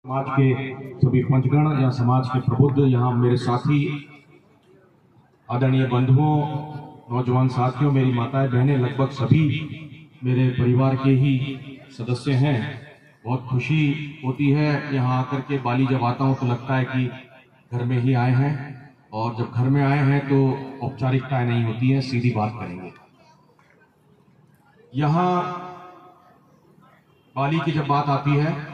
समाज के सभी पंचगण या समाज के प्रबुद्ध, यहाँ मेरे साथी, आदरणीय बंधुओं, नौजवान साथियों, मेरी माताएं बहनें, लगभग सभी मेरे परिवार के ही सदस्य हैं। बहुत खुशी होती है यहाँ आकर के। बाली जब आता हूँ तो लगता है कि घर में ही आए हैं, और जब घर में आए हैं तो औपचारिकताएं नहीं होती हैं, सीधी बात करेंगे। यहाँ बाली की जब बात आती है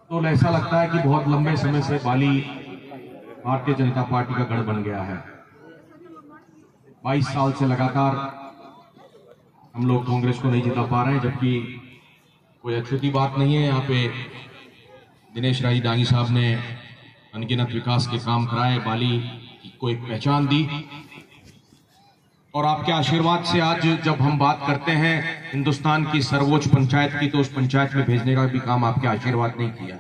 तो ऐसा लगता है कि बहुत लंबे समय से बाली भारतीय जनता पार्टी का गढ़ बन गया है। 22 साल से लगातार हम लोग कांग्रेस को नहीं जिता पा रहे हैं, जबकि कोई अछूती बात नहीं है। यहाँ पे दिनेश राय डांगी साहब ने अनगिनत विकास के काम कराए, बाली को एक पहचान दी, और आपके आशीर्वाद से आज जब हम बात करते हैं हिंदुस्तान की सर्वोच्च पंचायत की, तो उस पंचायत में भेजने का भी काम आपके आशीर्वाद ने किया।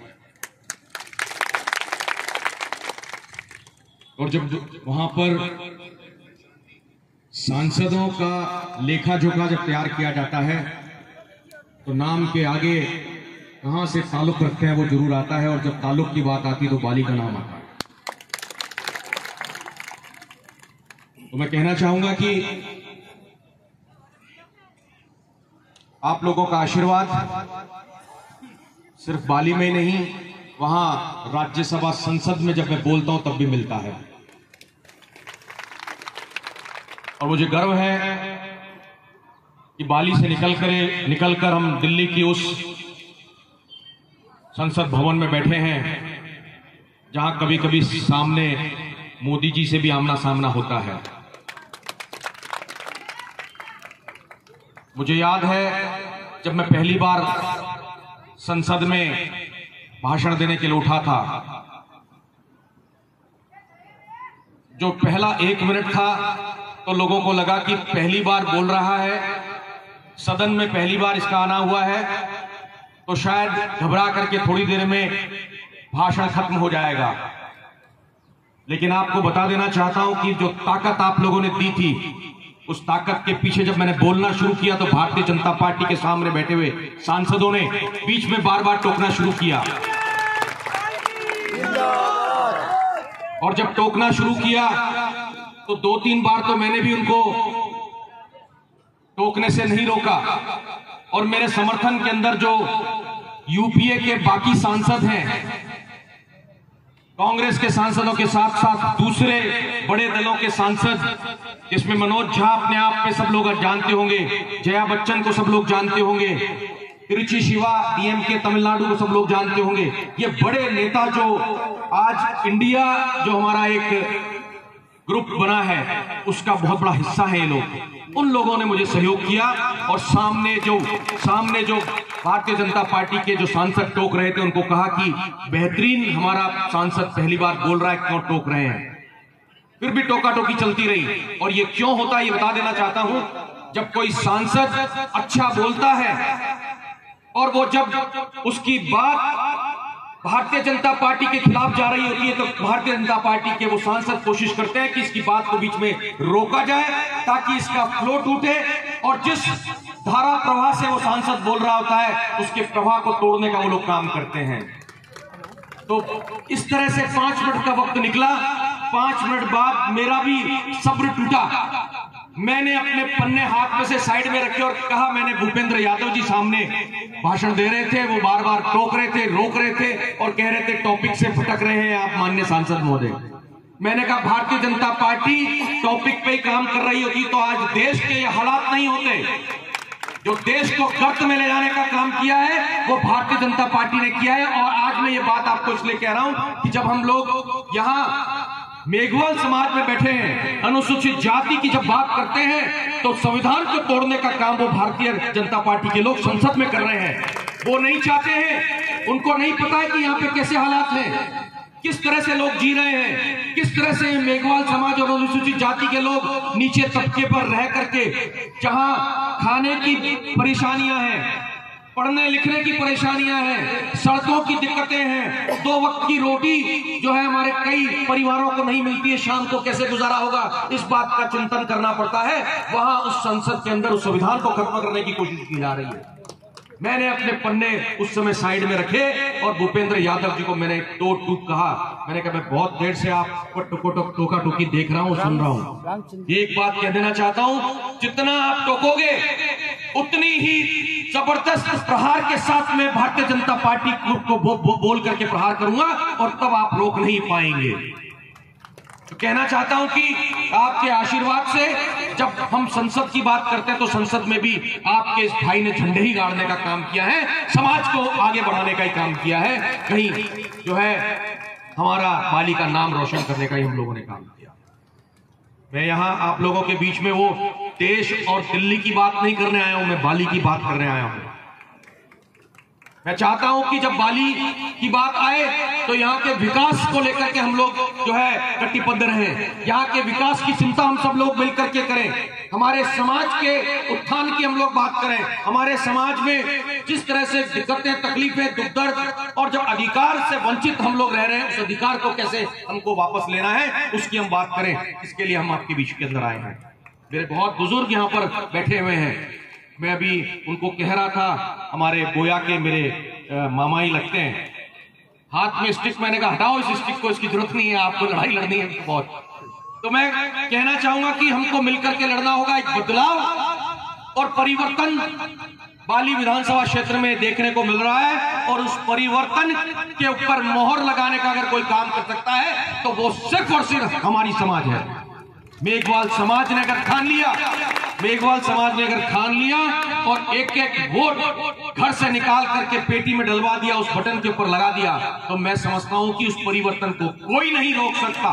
और जब वहां पर सांसदों का लेखा जोखा जब तैयार किया जाता है तो नाम के आगे कहां से ताल्लुक रखते हैं वो जरूर आता है, और जब ताल्लुक की बात आती तो बाली का नाम आता है। तो मैं कहना चाहूंगा कि आप लोगों का आशीर्वाद सिर्फ बाली में नहीं, वहां राज्यसभा संसद में जब मैं बोलता हूं तब भी मिलता है। और मुझे गर्व है कि बाली से निकलकर हम दिल्ली की उस संसद भवन में बैठे हैं जहां कभी कभी सामने मोदी जी से भी आमना सामना होता है। मुझे याद है जब मैं पहली बार संसद में भाषण देने के लिए उठा था, जो पहला 1 मिनट था तो लोगों को लगा कि पहली बार बोल रहा है, सदन में पहली बार इसका आना हुआ है, तो शायद घबरा करके थोड़ी देर में भाषण खत्म हो जाएगा। लेकिन आपको बता देना चाहता हूं कि जो ताकत आप लोगों ने दी थी, उस ताकत के पीछे जब मैंने बोलना शुरू किया तो भारतीय जनता पार्टी के सामने बैठे हुए सांसदों ने बीच में बार बार टोकना शुरू किया। और जब टोकना शुरू किया तो 2-3 बार तो मैंने भी उनको टोकने से नहीं रोका, और मेरे समर्थन के अंदर जो यूपीए के बाकी सांसद हैं, कांग्रेस के सांसदों के साथ साथ दूसरे बड़े दलों के सांसद, जिसमें मनोज झा अपने आप में सब लोग जानते होंगे, जया बच्चन को सब लोग जानते होंगे, तिरुचि शिवा डीएमके तमिलनाडु को सब लोग जानते होंगे, ये बड़े नेता जो आज इंडिया जो हमारा एक ग्रुप बना है उसका बहुत बड़ा हिस्सा है ये लोग, उन लोगों ने मुझे सहयोग किया। और सामने जो भारतीय जनता पार्टी के जो सांसद टोक रहे थे उनको कहा कि बेहतरीन हमारा सांसद पहली बार बोल रहा है, क्यों टोक रहे हैं। फिर भी टोका टोकी चलती रही, और ये क्यों होता है ये बता देना चाहता हूं। जब कोई सांसद अच्छा बोलता है और वो जब उसकी बात भारतीय जनता पार्टी के खिलाफ जा रही होती है, तो भारतीय जनता पार्टी के वो सांसद कोशिश करते हैं कि इसकी बात को बीच में रोका जाए ताकि इसका फ्लो टूटे, और जिस धारा प्रवाह से वो सांसद बोल रहा होता है उसके प्रवाह को तोड़ने का वो लोग काम करते हैं। तो इस तरह से 5 मिनट का वक्त निकला। 5 मिनट बाद मेरा भी सब्र टूटा। मैंने अपने पन्ने हाथ में से साइड में रखे और कहा, मैंने भूपेंद्र यादव जी सामने भाषण दे रहे थे, वो बार बार टोक रहे थे, रोक रहे थे और कह रहे थे टॉपिक से भटक रहे हैं आप माननीय सांसद महोदय। मैंने कहा भारतीय जनता पार्टी टॉपिक पे ही काम कर रही होती तो आज देश के ये हालात नहीं होते। जो देश को गर्त में ले जाने का काम किया है वो भारतीय जनता पार्टी ने किया है। और आज मैं ये बात आपको इसलिए कह रहा हूं कि जब हम लोग यहाँ मेघवाल समाज में बैठे हैं, अनुसूचित जाति की जब बात करते हैं तो संविधान को तोड़ने का काम वो भारतीय जनता पार्टी के लोग संसद में कर रहे हैं। वो नहीं चाहते हैं, उनको नहीं पता है कि यहाँ पे कैसे हालात हैं, किस तरह से लोग जी रहे हैं, किस तरह से मेघवाल समाज और अनुसूचित जाति के लोग नीचे तबके पर रह करके, जहां खाने की परेशानियां हैं, पढ़ने लिखने की परेशानियां हैं, सड़कों की दिक्कतें हैं, 2 वक्त की रोटी जो है हमारे कई परिवारों को नहीं मिलती है, शाम को कैसे गुजारा होगा, इस बात का चिंतन करना पड़ता है। वहां उस संसद के अंदर उस संविधान को खत्म करने की कोशिश की जा रही है। मैंने अपने पन्ने उस समय साइड में रखे और भूपेंद्र यादव जी को मैंने दो टूक कहा। मैंने कहा मैं बहुत देर से आपको टोका टोकी देख रहा हूं, सुन रहा हूं। एक बात कह देना चाहता हूं, जितना आप टोकोगे उतनी ही जबरदस्त प्रहार के साथ में भारतीय जनता पार्टी को बोल करके प्रहार करूंगा और तब आप रोक नहीं पाएंगे। तो कहना चाहता हूं कि आपके आशीर्वाद से जब हम संसद की बात करते हैं तो संसद में भी आपके इस भाई ने झंडे ही गाड़ने का काम किया है, समाज को आगे बढ़ाने का ही काम किया है, कहीं जो है हमारा बाली का नाम रोशन करने का ही हम लोगों ने काम किया। मैं यहां आप लोगों के बीच में वो देश और दिल्ली की बात नहीं करने आया हूं, मैं बाली की बात करने आया हूं। मैं चाहता हूं कि जब बाली की बात आए तो यहाँ के विकास को लेकर के हम लोग जो है कटिबद्ध रहें, यहाँ के विकास की चिंता हम सब लोग मिलकर के करें, हमारे समाज के उत्थान की हम लोग बात करें, हमारे समाज में जिस तरह से दिक्कतें, तकलीफें, दुख दर्द और जब अधिकार से वंचित हम लोग रह रहे हैं उस अधिकार को कैसे हमको वापस लेना है उसकी हम बात करें। इसके लिए हम आपके बीच के अंदर आए हैं। मेरे बहुत बुजुर्ग यहाँ पर बैठे हुए हैं, मैं अभी उनको कह रहा था, हमारे बोया के मेरे मामा ही लगते हैं, हाथ में स्टिक, मैंने कहा हटाओ इस स्टिक को, इसकी जरूरत नहीं है, आपको लड़ाई लड़नी है बहुत। तो मैं कहना चाहूंगा कि हमको मिलकर के लड़ना होगा। एक बदलाव और परिवर्तन बाली विधानसभा क्षेत्र में देखने को मिल रहा है और उस परिवर्तन के ऊपर मोहर लगाने का अगर कोई काम कर सकता है तो वो सिर्फ और सिर्फ हमारी समाज है। मेघवाल समाज ने अगर ठान लिया, मेघवाल समाज ने अगर ठान लिया और एक एक वोट घर से निकाल करके पेटी में डलवा दिया, उस बटन के ऊपर लगा दिया, तो मैं समझता हूं कि उस परिवर्तन को कोई नहीं रोक सकता।